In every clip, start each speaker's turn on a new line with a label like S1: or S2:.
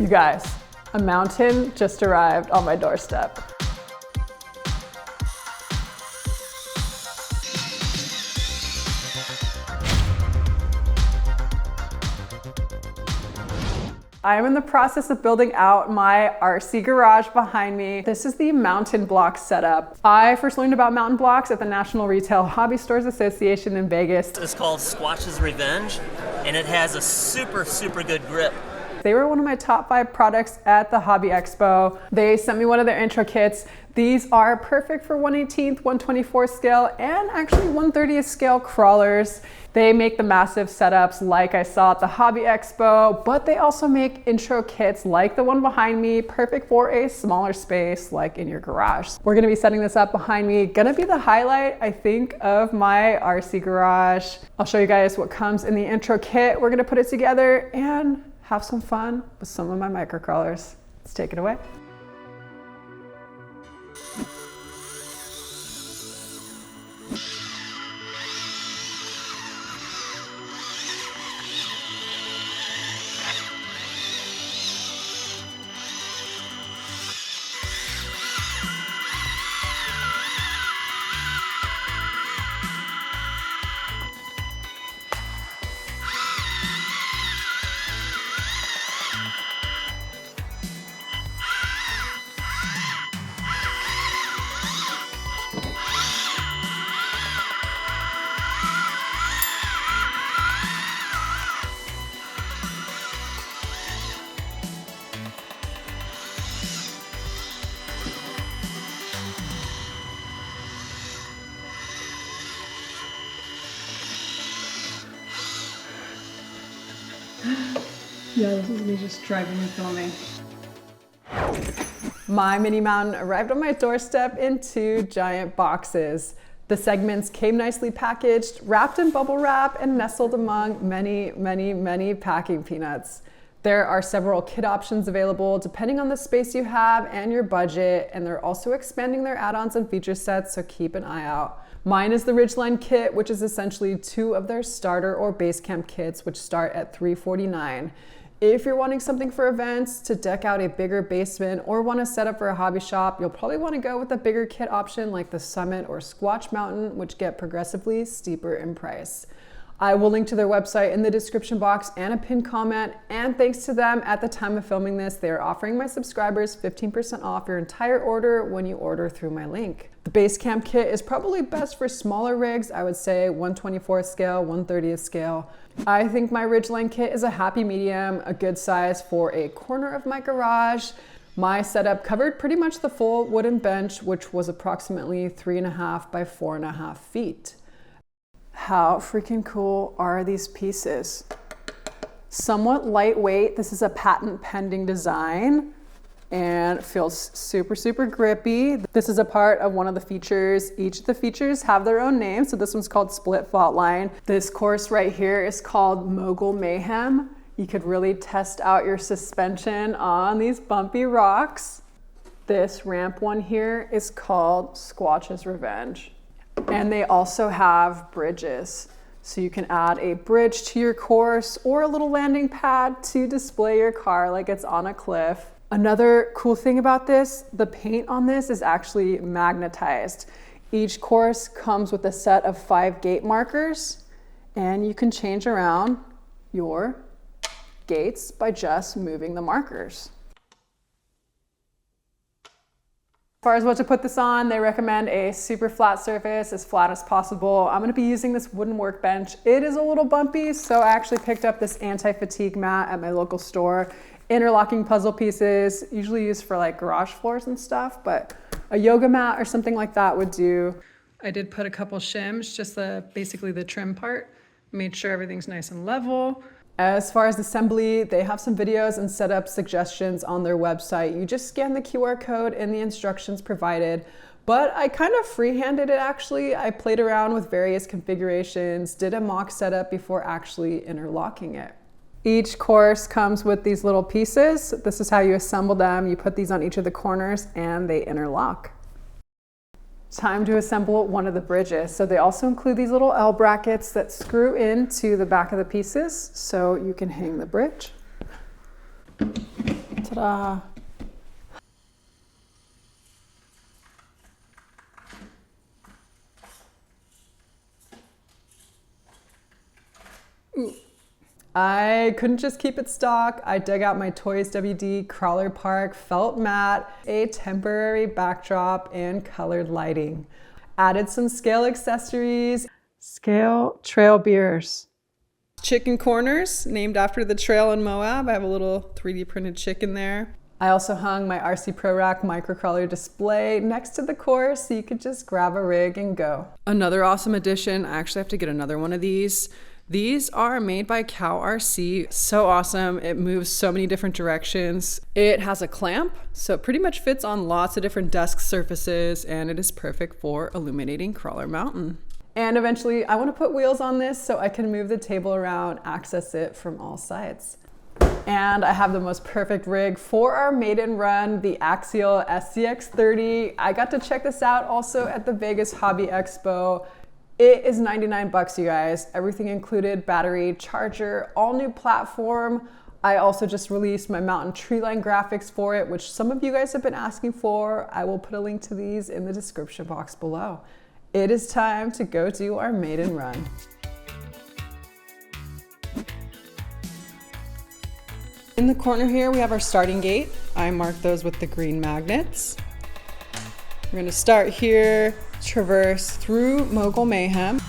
S1: You guys, a mountain just arrived on my doorstep. I am in the process of building out my RC garage behind me. This is the Mountain Blox setup. I first learned about Mountain Blox at the National Retail Hobby Stores Association in Vegas.
S2: It's called Squatch's Revenge, and it has a super good grip.
S1: They were one of my top 5 products at the Hobby Expo. They sent me one of their intro kits. These are perfect for 1/18th, 1/24 scale, and actually 1/30th scale crawlers. They make the massive setups like I saw at the Hobby Expo, but they also make intro kits like the one behind me, perfect for a smaller space like in your garage. We're gonna be setting this up behind me. Gonna be the highlight, I think, of my RC garage. I'll show you guys what comes in the intro kit. We're gonna put it together and have some fun with some of my micro crawlers. Let's take it away. Yeah, this is me just driving and filming. My mini mountain arrived on my doorstep in 2 giant boxes. The segments came nicely packaged, wrapped in bubble wrap, and nestled among many packing peanuts. There are several kit options available depending on the space you have and your budget, and they're also expanding their add-ons and feature sets, so keep an eye out. Mine is the Ridgeline Kit, which is essentially 2 of their starter or Basecamp kits, which start at $349. If you're wanting something for events, to deck out a bigger basement, or want to set up for a hobby shop, you'll probably want to go with a bigger kit option like the Summit or Squatch Mountain, which get progressively steeper in price. I will link to their website in the description box and a pinned comment, and thanks to them, at the time of filming this, they are offering my subscribers 15% off your entire order when you order through my link. The Basecamp kit is probably best for smaller rigs, I would say 1/24th scale, 1/30th scale. I think my Ridgeline kit is a happy medium, a good size for a corner of my garage. My setup covered pretty much the full wooden bench, which was approximately 3.5 by 4.5 feet. How freaking cool are these pieces? Somewhat lightweight. This is a patent pending design and feels super grippy. This is a part of one of the features. Each of the features have their own name. So this one's called Split Fault Line. This course right here is called Mogul Mayhem. You could really test out your suspension on these bumpy rocks. This ramp one here is called Squatch's Revenge. And they also have bridges. So you can add a bridge to your course or a little landing pad to display your car like it's on a cliff. Another cool thing about this, the paint on this is actually magnetized. Each course comes with a set of 5 gate markers, and you can change around your gates by just moving the markers. As far as what to put this on, they recommend a super flat surface, as flat as possible. I'm gonna be using this wooden workbench. It is a little bumpy, so I actually picked up this anti-fatigue mat at my local store. Interlocking puzzle pieces, usually used for like garage floors and stuff, but a yoga mat or something like that would do. I did put a couple shims, just basically the trim part. Made sure everything's nice and level. As far as assembly, they have some videos and setup suggestions on their website. You just scan the QR code and the instructions provided. But I kind of freehanded it actually. I played around with various configurations, did a mock setup before actually interlocking it. Each course comes with these little pieces. This is how you assemble them. You put these on each of the corners and they interlock. Time to assemble one of the bridges. So they also include these little L brackets that screw into the back of the pieces so you can hang the bridge. Ta-da. Ooh. I couldn't just keep it stock. I dug out my Toys WD Crawler Park felt mat, a temporary backdrop, and colored lighting. Added some scale accessories, scale trail beers. Chicken corners, named after the trail in Moab. I have a little 3D printed chicken there. I also hung my RC Pro Rack microcrawler display next to the course so you could just grab a rig and go. Another awesome addition, I actually have to get another one of these. These are made by Cow RC. So awesome. It moves so many different directions. It has a clamp, so it pretty much fits on lots of different desk surfaces, and it is perfect for illuminating Crawler Mountain. And eventually I want to put wheels on this so I can move the table around, access it from all sides. And I have the most perfect rig for our maiden run, the Axial SCX30. I got to check this out also at the Vegas Hobby Expo. It is 99 bucks, you guys. Everything included, battery, charger, all new platform. I also just released my mountain tree line graphics for it, which some of you guys have been asking for. I will put a link to these in the description box below. It is time to go do our maiden run. In the corner here, we have our starting gate. I marked those with the green magnets. We're gonna start here, traverse through Mogul Mayhem.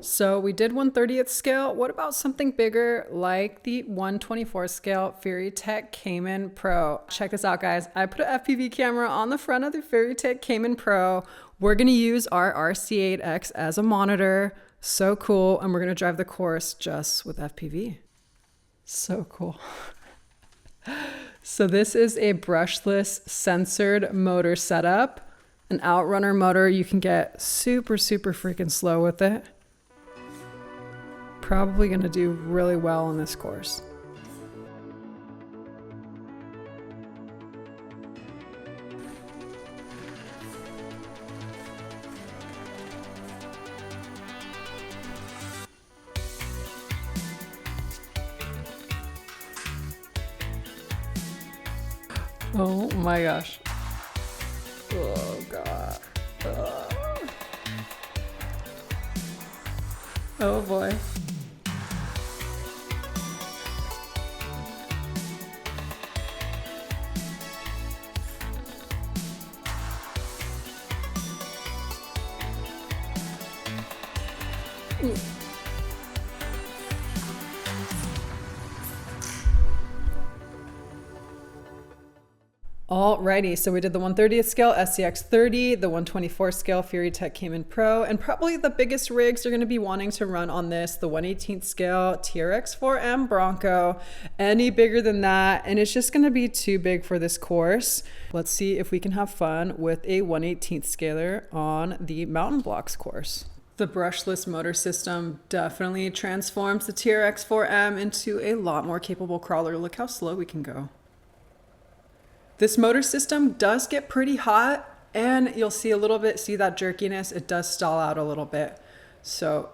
S1: So we did 1/30th scale. What about something bigger like the 1/24 scale Fairytech Cayman Pro? Check this out, guys. I put an FPV camera on the front of the Fairytech Cayman Pro. We're gonna use our RC8X as a monitor. So cool. And we're gonna drive the course just with FPV. So cool. So this is a brushless censored motor setup. An outrunner motor. You can get super, super freaking slow with it. Probably gonna do really well on this course. Oh my gosh. Oh God. Oh boy. Alrighty, so we did the 1/30th scale SCX30, the 1/24 scale Fairytech Cayman Pro, and probably the biggest rigs you're going to be wanting to run on this, the 1/18th scale TRX4-m Bronco. Any bigger than that, and it's just going to be too big for this course. Let's see if we can have fun with a 1/18th scaler on the Mountain Blox course. The brushless motor system definitely transforms the TRX4-m into a lot more capable crawler. Look how slow we can go. This motor system does get pretty hot, and you'll see that jerkiness, it does stall out a little bit. So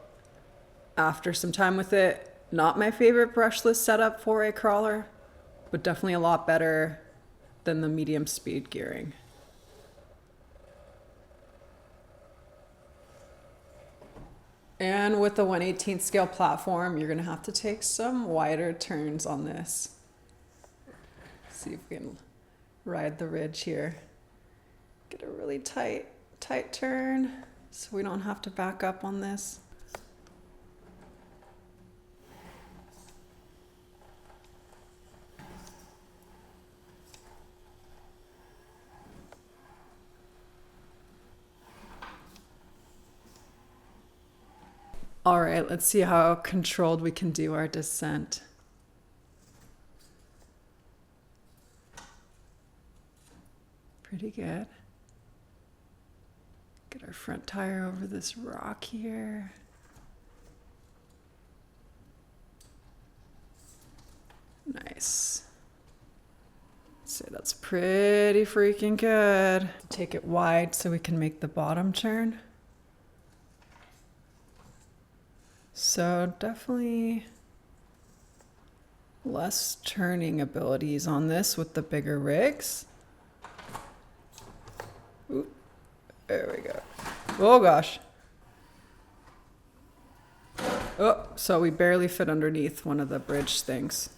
S1: after some time with it, not my favorite brushless setup for a crawler, but definitely a lot better than the medium speed gearing. And with the 1/18 scale platform, you're gonna have to take some wider turns on this. See if we can ride the ridge here. Get a really tight turn so we don't have to back up on this. All right, let's see how controlled we can do our descent. Pretty good. Get our front tire over this rock here. Nice. So that's pretty freaking good. Take it wide so we can make the bottom turn. So definitely less turning abilities on this with the bigger rigs. Ooh, there we go. Oh gosh. Oh, so we barely fit underneath one of the bridge things.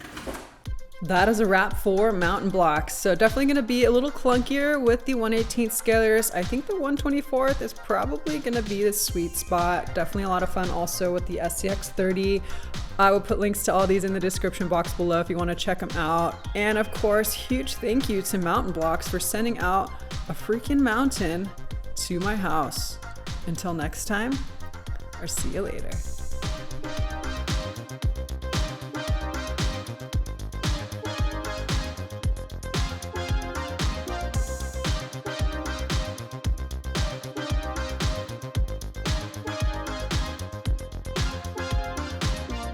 S1: That is a wrap for Mountain Blox. So definitely going to be a little clunkier with the 1/18 scalers. I think the 1/24 is probably going to be the sweet spot. Definitely a lot of fun also with the SCX30. I will put links to all these in the description box below if you want to check them out. And of course, huge thank you to Mountain Blox for sending out a freaking mountain to my house. Until next time, or see you later.